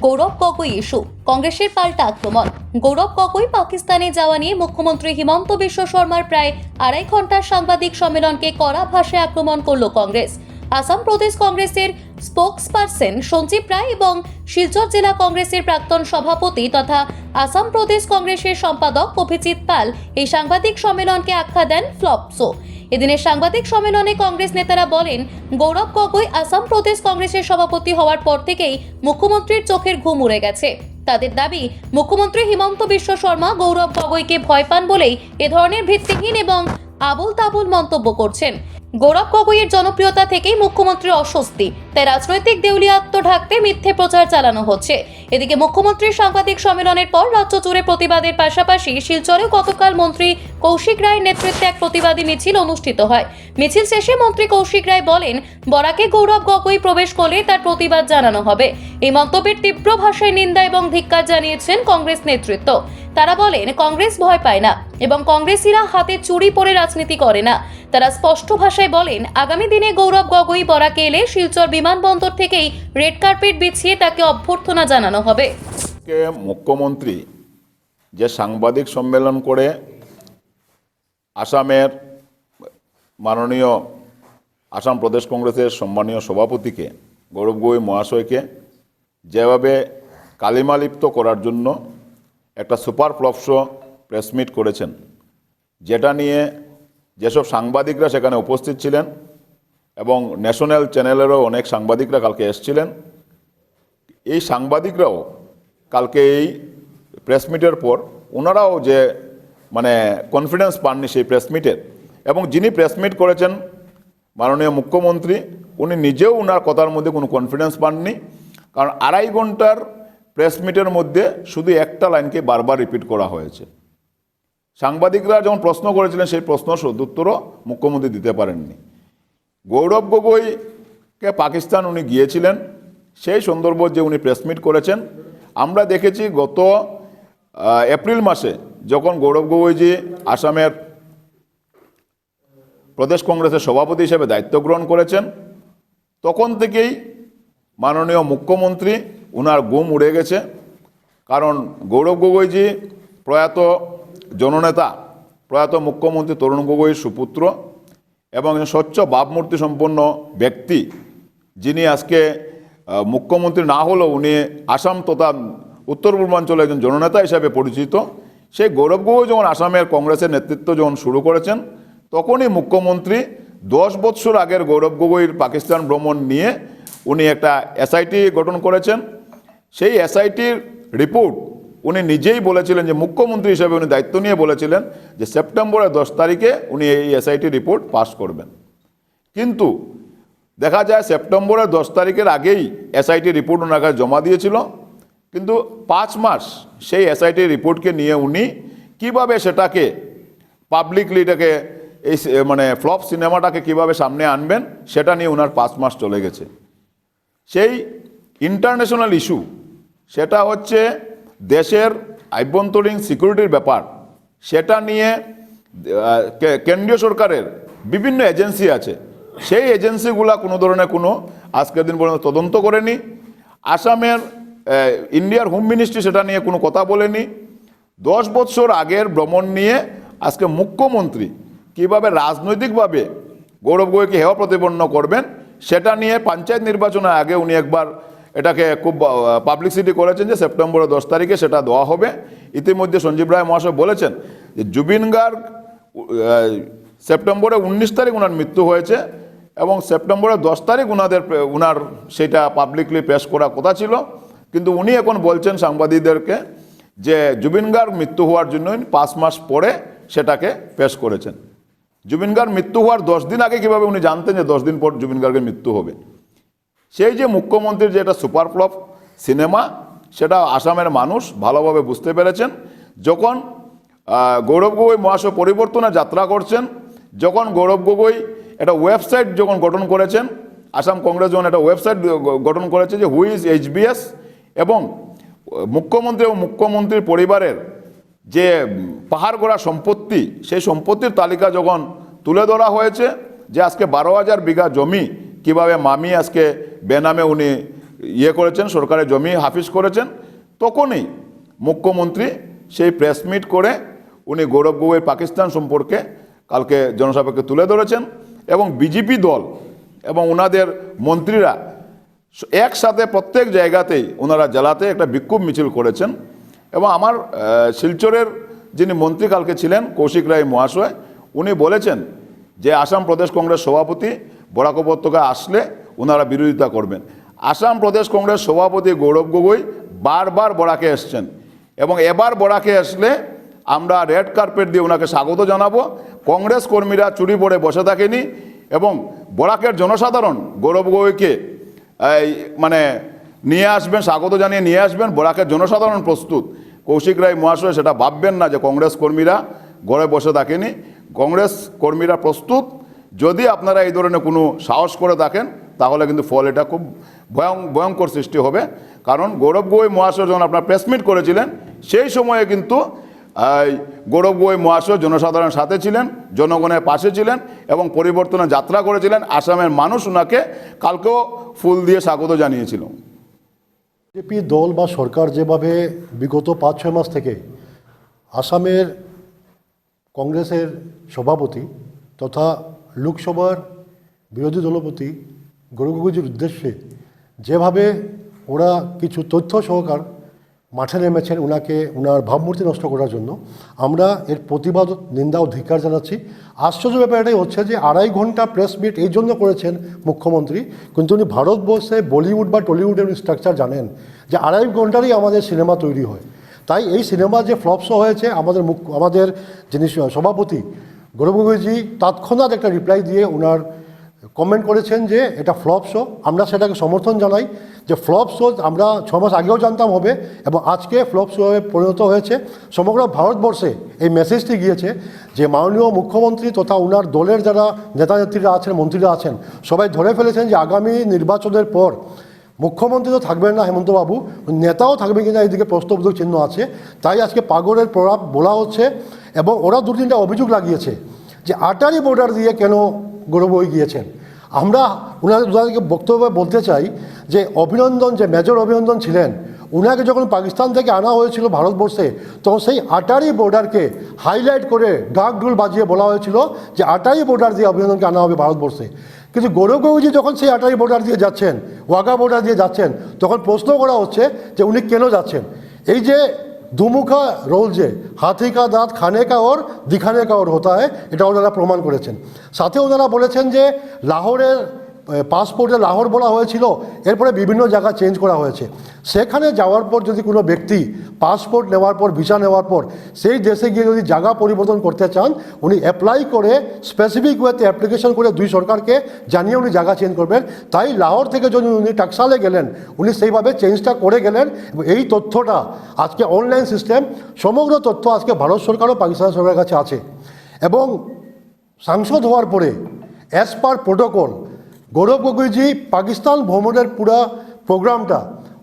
গৌরব Gogoi issue, কংগ্রেসের পাল্টা আক্রমণ। গৌরব গগৈ পাকিস্তানে যাওয়া নিয়ে মুখ্যমন্ত্রী হিমন্ত বিশ্ব শর্মার প্রায় 2.5 ঘন্টার সাংবাদিক সম্মেলনকে কড়া ভাষায় আক্রমণ করল কংগ্রেস। আসাম প্রদেশ কংগ্রেসের স্পোকসপারসন সঞ্জীব রায় এবং শিলচর জেলা কংগ্রেসের প্রাক্তন সভাপতি তথা আসাম প্রদেশ কংগ্রেসের সম্পাদক অভিজিৎ পাল এই সাংবাদিক সম্মেলনকে আখ্যা দেন ফ্লপ শো। এদিনের সাংবাদিক সম্মেলনে কংগ্রেস নেতারা বলেন, গৌরব গগৈ আসাম প্রদেশ কংগ্রেসের সভাপতি হওয়ার পর থেকেই মুখ্যমন্ত্রীর চোখের ঘুম উড়ে গেছে। তাদের দাবি, মুখ্যমন্ত্রী হিমন্ত বিশ্ব শর্মা গৌরব গগৈকে ভয় পান বলেই এ ধরনের ভিত্তিহীন এবং আবোল তাবোল মন্তব্য করছেন। গৌরব গগৈয়ের জনপ্রিয়তা থেকেই মুখ্যমন্ত্রীর অস্বস্তি, তাই রাজনৈতিক দেউলিয়াত্ব ঢাকতে মিথ্যে প্রচার চালানো হচ্ছে। এদিকে মুখ্যমন্ত্রীর সাংবাদিক সম্মেলনের পর রাজ্য জুড়ে প্রতিবাদের পাশাপাশি শিলচরেও গতকাল মন্ত্রী কৌশিক রায়ের নেতৃত্বে এক প্রতিবাদী মিছিল অনুষ্ঠিত হয়। মিছিল শেষে মন্ত্রী কৌশিক রায় বলেন, বরাকে গৌরব গগৈ প্রবেশ করলে তার প্রতিবাদ জানানো হবে। এই মন্তব্যের তীব্র ভাষায় নিন্দা এবং ধিক্কার জানিয়েছেন কংগ্রেস নেতৃত্ব। তারা বলেন, কংগ্রেস ভয় পায় না এবং কংগ্রেসীরা হাতে চুরি পরে রাজনীতি করে না। তারা স্পষ্ট ভাষায় বলেন, আগামী দিনে গৌরব গগৈ বরাকে এলে শিলচর বিমানবন্দর থেকেই রেড কার্পেট বিছিয়ে তাকে অভ্যর্থনা জানানো হবে। মুখ্যমন্ত্রী যে সাংবাদিক সম্মেলন করে আসামের মাননীয় আসাম প্রদেশ কংগ্রেসের সম্মানীয় সভাপতিকে গৌরব গগৈ মহাশয়কে যেভাবে কালিমালিপ্ত করার জন্য একটা super flop show press meet করেছেন, যেটা নিয়ে যেসব সাংবাদিকরা সেখানে উপস্থিত ছিলেন এবং ন্যাশনাল চ্যানেলেরও অনেক সাংবাদিকরা কালকে এসেছিলেন, এই সাংবাদিকরাও কালকে এই প্রেস মিটের পর ওনারাও যে কনফিডেন্স পাননি সেই প্রেস মিটের, এবং যিনি প্রেস মিট করেছেন মাননীয় মুখ্যমন্ত্রী, উনি নিজেও ওনার কথার মধ্যে কোনো কনফিডেন্স পাননি। কারণ 2.5 ঘন্টার প্রেস মিটের মধ্যে শুধু একটা লাইনকে বারবার রিপিট করা হয়েছে। সাংবাদিকরা যখন প্রশ্ন করেছিলেন সেই প্রশ্ন সদুত্তরও মুখ্যমন্ত্রী দিতে পারেননি। গৌরব গগৈকে পাকিস্তান উনি গিয়েছিলেন, সেই সন্দর্ভে যে উনি প্রেস মিট করেছেন আমরা দেখেছি। গত এপ্রিল মাসে যখন গৌরব গগৈজি আসামের প্রদেশ কংগ্রেসের সভাপতি হিসেবে দায়িত্ব গ্রহণ করেছেন, তখন থেকেই মাননীয় মুখ্যমন্ত্রী উনার ঘুম উড়ে গেছে। কারণ গৌরব গগৈজি প্রয়াত জননেতা, প্রয়াত মুখ্যমন্ত্রী তরুণ গগৈর সুপুত্র এবং স্বচ্ছ ভাবমূর্তি সম্পন্ন ব্যক্তি, যিনি আজকে মুখ্যমন্ত্রী না হলেও উনি আসাম তথা উত্তর পূর্বাঞ্চলে একজন জননেতা হিসাবে পরিচিত। সেই গৌরব গগৈ যখন আসামের কংগ্রেসের নেতৃত্ব যখন শুরু করেছেন, তখনই মুখ্যমন্ত্রী 10 বছর আগের গৌরব গগৈর পাকিস্তান ভ্রমণ নিয়ে উনি একটা এসআইটি গঠন করেছেন। সেই এসআইটির রিপোর্ট উনি নিজেই বলেছিলেন, যে মুখ্যমন্ত্রী হিসেবে উনি দায়িত্ব নিয়ে বলেছিলেন যে সেপ্টেম্বরের 10 তারিখে উনি এই এসআইটি রিপোর্ট পাস করবেন। কিন্তু দেখা যায় সেপ্টেম্বরের 10 তারিখের আগেই এসআইটি রিপোর্ট ওনার কাছে জমা দিয়েছিল। কিন্তু 5 মাস সেই এসআইটি রিপোর্টকে নিয়ে উনি কিভাবে সেটাকে পাবলিকলি এটাকে এই ফ্লপ সিনেমাটাকে কিভাবে সামনে আনবেন সেটা নিয়ে ওনার 5 মাস চলে গেছে। সেই ইন্টারন্যাশনাল ইস্যু, সেটা হচ্ছে দেশের আভ্যন্তরীণ সিকিউরিটির ব্যাপার, সেটা নিয়ে কেন্দ্রীয় সরকারের বিভিন্ন এজেন্সি আছে, সেই এজেন্সিগুলা কোনো ধরনের কোনো আজকের দিন পর্যন্ত তদন্ত করেনি। আসামের ইন্ডিয়ার হোম মিনিস্ট্রি সেটা নিয়ে কোনো কথা বলেনি। 10 বছর আগের ভ্রমণ নিয়ে আজকে মুখ্যমন্ত্রী কিভাবে রাজনৈতিকভাবে গৌরব গগৈকে হেয় প্রতিপন্ন করবেন সেটা নিয়ে পঞ্চায়েত নির্বাচনের আগে উনি একবার এটাকে খুব পাবলিসিটি করেছেন যে সেপ্টেম্বরের 10 তারিখে সেটা দেওয়া হবে। ইতিমধ্যে সঞ্জীব রায় মহাশয় বলেছেন যে জুবিন গার্গ সেপ্টেম্বরের 19 তারিখ ওনার মৃত্যু হয়েছে এবং সেপ্টেম্বরের 10 তারিখ ওনার সেটা পাবলিকলি পেশ করার কথা ছিল। কিন্তু উনি এখন বলছেন সাংবাদিকদেরকে যে জুবিন গার্গ মৃত্যু হওয়ার জন্য 5 মাস পরে সেটাকে পেশ করেছেন। জুবিন গার্গ মৃত্যু হওয়ার 10 দিন আগে কীভাবে উনি জানতেন যে 10 দিন পর জুবিন গার্গের মৃত্যু হবে? সেই যে মুখ্যমন্ত্রীর যে একটা সুপার ফ্লপ সিনেমা, সেটা আসামের মানুষ ভালোভাবে বুঝতে পেরেছেন। যখন গৌরব গগৈ মহাশয় পরিবর্তনের যাত্রা করছেন, যখন গৌরব গগৈ একটা ওয়েবসাইট যখন গঠন করেছেন, আসাম কংগ্রেস যখন একটা ওয়েবসাইট গঠন করেছে যে হু ইজ এইচবিএস, এবং মুখ্যমন্ত্রী এবং মুখ্যমন্ত্রীর পরিবারের যে পাহাড় গড়া সম্পত্তি, সেই সম্পত্তির তালিকা যখন তুলে ধরা হয়েছে, যে আজকে 12,000 বিঘা জমি কিভাবে মামি আজকে বেনামে উনি করেছেন, সরকারের জমি হাফিজ করেছেন, তখনই মুখ্যমন্ত্রী সেই প্রেস মিট করে উনি গৌরব গগৈ পাকিস্তান সম্পর্কে কালকে জনসভাকে তুলে ধরেছেন এবং বিজেপি দল এবং ওনাদের মন্ত্রীরা একসাথে প্রত্যেক জায়গাতেই ওনারা জেলাতে একটা বিক্ষোভ মিছিল করেছেন। এবং আমার শিলচরের যিনি মন্ত্রী কালকে ছিলেন কৌশিক রায় মহাশয়, উনি বলেছেন যে আসাম প্রদেশ কংগ্রেস সভাপতি বরাক উপত্যকায় আসলে ওনারা বিরোধিতা করবেন। আসাম প্রদেশ কংগ্রেস সভাপতি গৌরব গগৈ বারবার বরাকে এসছেন এবং এবার বরাকে আসলে আমরা রেড কার্পেট দিয়ে ওনাকে স্বাগত জানাবো। কংগ্রেস কর্মীরা চুরি পরে বসে থাকেনি এবং বরাকের জনসাধারণ গৌরব গগৈকে নিয়ে আসবেন, স্বাগত জানিয়ে নিয়ে আসবেন। বরাকের জনসাধারণ প্রস্তুত। কৌশিক রায় মহাশয় সেটা ভাববেন না যে কংগ্রেস কর্মীরা ঘরে বসে থাকেনি, কংগ্রেস কর্মীরা প্রস্তুত। যদি আপনারা এই ধরনের কোনো সাহস করে থাকেন তাহলে কিন্তু ফল এটা খুব ভয়ঙ্কর সৃষ্টি হবে। কারণ গৌরব গগৈ মহাশয় যখন আপনার প্রেসমিট করেছিলেন সেই সময়ে কিন্তু গৌরব গগৈ মহাশয় জনসাধারণের সাথে ছিলেন, জনগণের পাশে ছিলেন এবং পরিবর্তনের যাত্রা করেছিলেন। আসামের মানুষ ওনাকে কালকেও ফুল দিয়ে স্বাগত জানিয়েছিল। বিজেপি দল বা সরকার যেভাবে বিগত 5-6 মাস থেকে আসামের কংগ্রেসের সভাপতি তথা লোকসভার বিরোধী দলপতি গৌরব গগৈজির উদ্দেশ্যে যেভাবে ওরা কিছু তথ্য সহকার মাঠে নেমেছেন ওনার ভাবমূর্তি নষ্ট করার জন্য, আমরা এর প্রতিবাদ, নিন্দা ও ধিক্কার জানাচ্ছি। আশ্চর্য ব্যাপার এটাই হচ্ছে যে 2.5 ঘন্টা প্রেস মিট এই জন্য করেছেন মুখ্যমন্ত্রী, কিন্তু উনি ভারতবর্ষে বলিউড বা টলিউডের স্ট্রাকচার জানেন যে 2.5 ঘন্টারই আমাদের সিনেমা তৈরি হয়। তাই এই সিনেমা যে ফ্লপ শো হয়েছে, আমাদের যিনি সভাপতি গৌরব গগৈজি তৎক্ষণাৎ একটা রিপ্লাই দিয়ে ওনার কমেন্ট করেছেন যে এটা ফ্লপ শো। আমরা সেটাকে সমর্থন জানাই যে ফ্লপ শো আমরা 6 মাস আগেও জানতাম হবে এবং আজকে ফ্লপ শো হয়ে পরিণত হয়েছে। সমগ্র ভারতবর্ষে এই মেসেজটি গিয়েছে যে মাননীয় মুখ্যমন্ত্রী তথা ওনার দলের যারা নেতা নেত্রীরা আছেন, মন্ত্রীরা আছেন, সবাই ধরে ফেলেছেন যে আগামী নির্বাচনের পর মুখ্যমন্ত্রী তো থাকবেন না হেমন্তবাবু, নেতাও থাকবে কিনা এইদিকে প্রশ্নবোধক চিহ্ন আছে। তাই আজকে পাগলের প্রভাব বলা হচ্ছে এবং ওরা 2-3টা অভিযোগ লাগিয়েছে যে আটারি বর্ডার দিয়ে কেন গৌরব গগৈ গিয়েছেন। আমরা ওনাদেরকে বক্তব্য বলতে চাই যে অভিনন্দন, যে মেজর অভিনন্দন ছিলেন, ওনাকে যখন পাকিস্তান থেকে আনা হয়েছিল ভারতবর্ষে, তখন সেই আটারি বর্ডারকে হাইলাইট করে ডাক ঢোল বাজিয়ে বলা হয়েছিল যে আটারি বর্ডার দিয়ে অভিনন্দনকে আনা হবে ভারতবর্ষে। কিন্তু গৌরব গগৈজি যখন সেই আটারি বর্ডার দিয়ে যাচ্ছেন, ওয়াঘা বর্ডার দিয়ে যাচ্ছেন, তখন প্রশ্ন করা হচ্ছে যে উনি কেন যাচ্ছেন। এই যে দুমুখা রোল, যে হাতি কা দাঁত খানে কা ওর দিখানে কা ওর হতা হয়, এটা ওনারা প্রমাণ করেছেন। সাথে ওনারা বলেছেন যে লাহোরের পাসপোর্টে লাহোর বলা হয়েছিল, এরপরে বিভিন্ন জায়গা চেঞ্জ করা হয়েছে। সেখানে যাওয়ার পর যদি কোনো ব্যক্তি পাসপোর্ট নেওয়ার পর, ভিসা নেওয়ার পর সেই দেশে গিয়ে যদি জায়গা পরিবর্তন করতে চান, উনি অ্যাপ্লাই করে স্পেসিফিক ওয়েতে অ্যাপ্লিকেশন করে 2 সরকারকে জানিয়ে উনি জায়গা চেঞ্জ করবেন। তাই লাহোর থেকে যদি উনি টাকসালে গেলেন, উনি সেইভাবে চেঞ্জটা করে গেলেন। এবং এই তথ্যটা আজকে অনলাইন সিস্টেম, সমগ্র তথ্য আজকে ভারত সরকার ও পাকিস্তান সরকারের কাছে আছে। এবং সাংসদ হওয়ার পরে অ্যাজ পার প্রোটোকল গৌরব গগৈজি পাকিস্তান ভ্রমণের পুরো প্রোগ্রামটা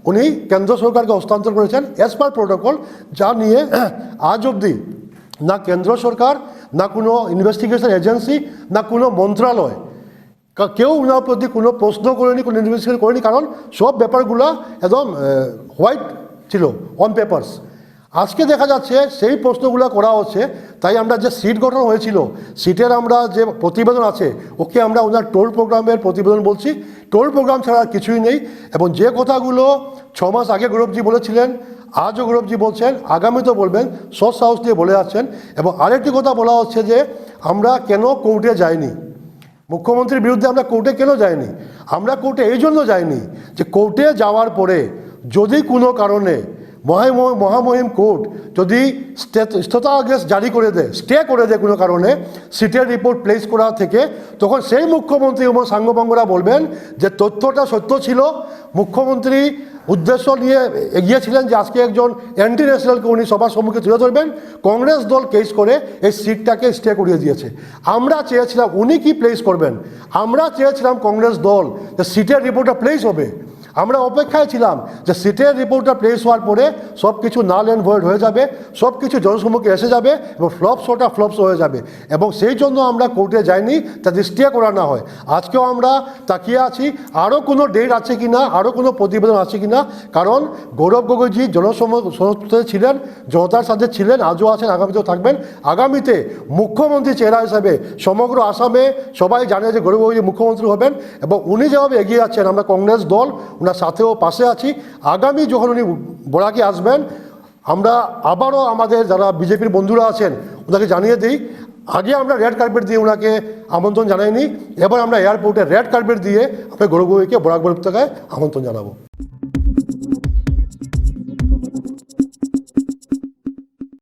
উনি কেন্দ্র সরকারকে হস্তান্তর করেছেন অ্যাজ পার প্রোটোকল, যা নিয়ে আজ অবধি না কেন্দ্র সরকার, না কোনো ইনভেস্টিগেশন এজেন্সি, না কোনো মন্ত্রণালয় কেউ ওনার প্রতি কোনো প্রশ্ন করেনি, কোনো ইনভেস্টিগেশন করেনি। কারণ সব ব্যাপারগুলো একদম হোয়াইট ছিল, অন পেপারস। আজকে দেখা যাচ্ছে সেই প্রশ্নগুলো করা হচ্ছে। তাই আমরা যে সিট গঠন হয়েছিল, সিটের আমরা যে প্রতিবেদন আছে, ওকে আমরা ওনার টোল প্রোগ্রামের প্রতিবেদন বলছি। টোল প্রোগ্রাম ছাড়া কিছুই নেই। এবং যে কথাগুলো 6 মাস আগে গৌরবজি বলেছিলেন, আজও গৌরবজি বলছেন, আগামীতেও বলবেন, সৎ সাহস দিয়ে বলে যাচ্ছেন। এবং আরেকটি কথা বলা হচ্ছে যে আমরা কেন কোর্টে যাইনি, মুখ্যমন্ত্রীর বিরুদ্ধে আমরা কোর্টে কেন যাইনি। আমরা কোর্টে এই জন্য যাইনি যে কোর্টে যাওয়ার পরে যদি কোনো কারণে মহামহিম কোর্ট যদি স্থগিতাদেশ জারি করে দেয়, স্টে করে দেয় কোনো কারণে সিটের রিপোর্ট প্লেস করা থেকে, তখন সেই মুখ্যমন্ত্রী এবং সাঙ্গভঙ্গরা বলবেন যে তথ্যটা সত্য ছিল। মুখ্যমন্ত্রী উদ্দেশ্য নিয়ে এগিয়েছিলেন যে আজকে একজন অ্যান্টি ন্যাশনালকে উনি সবার সম্মুখে তুলে ধরবেন। কংগ্রেস দল কেস করে এই সিটটাকে স্টে করিয়ে দিয়েছে। আমরা চেয়েছিলাম উনি কি প্লেস করবেন, আমরা চেয়েছিলাম কংগ্রেস দল যে সিটের রিপোর্টটা প্লেস হবে। আমরা অপেক্ষায় ছিলাম যে সিটের রিপোর্টটা প্লেস হওয়ার পরে সব কিছু নাল অ্যান্ড ভয়েড হয়ে যাবে, সব কিছু জনসম্মুখে এসে যাবে এবং ফ্লপ শোটা ফ্লপ শো হয়ে যাবে, এবং সেই জন্য আমরা কোর্টে যাইনি, তাদের স্টে করা না হয়। আজকেও আমরা তাকিয়ে আছি আরও কোনো ডেট আছে কি না, আরও কোনো প্রতিবেদন আছে কি না, কারণ গৌরব গগৈজি জনসমক্ষে ছিলেন, জনতার সাথে ছিলেন, আজও আছেন, আগামীতেও থাকবেন। আগামীতে মুখ্যমন্ত্রী চেহারা হিসাবে সমগ্র আসামে সবাই জানে যে গৌরব গগৈজি মুখ্যমন্ত্রী হবেন, এবং উনি যেভাবে এগিয়ে যাচ্ছেন আমরা কংগ্রেস দল ওনার সাথেও পাশে আছি। আগামী যখন উনি বরাকে আসবেন, আমরা আবারও আমাদের যারা বিজেপির বন্ধুরা আছেন ওনাকে জানিয়ে দিই, আগে আমরা রেড কার্পেট দিয়ে ওনাকে আমন্ত্রণ জানাইনি, এবার আমরা এয়ারপোর্টে রেড কার্পেট দিয়ে আমরা গৌরব গগৈকে বরাক উপত্যকায় আমন্ত্রণ জানাবো।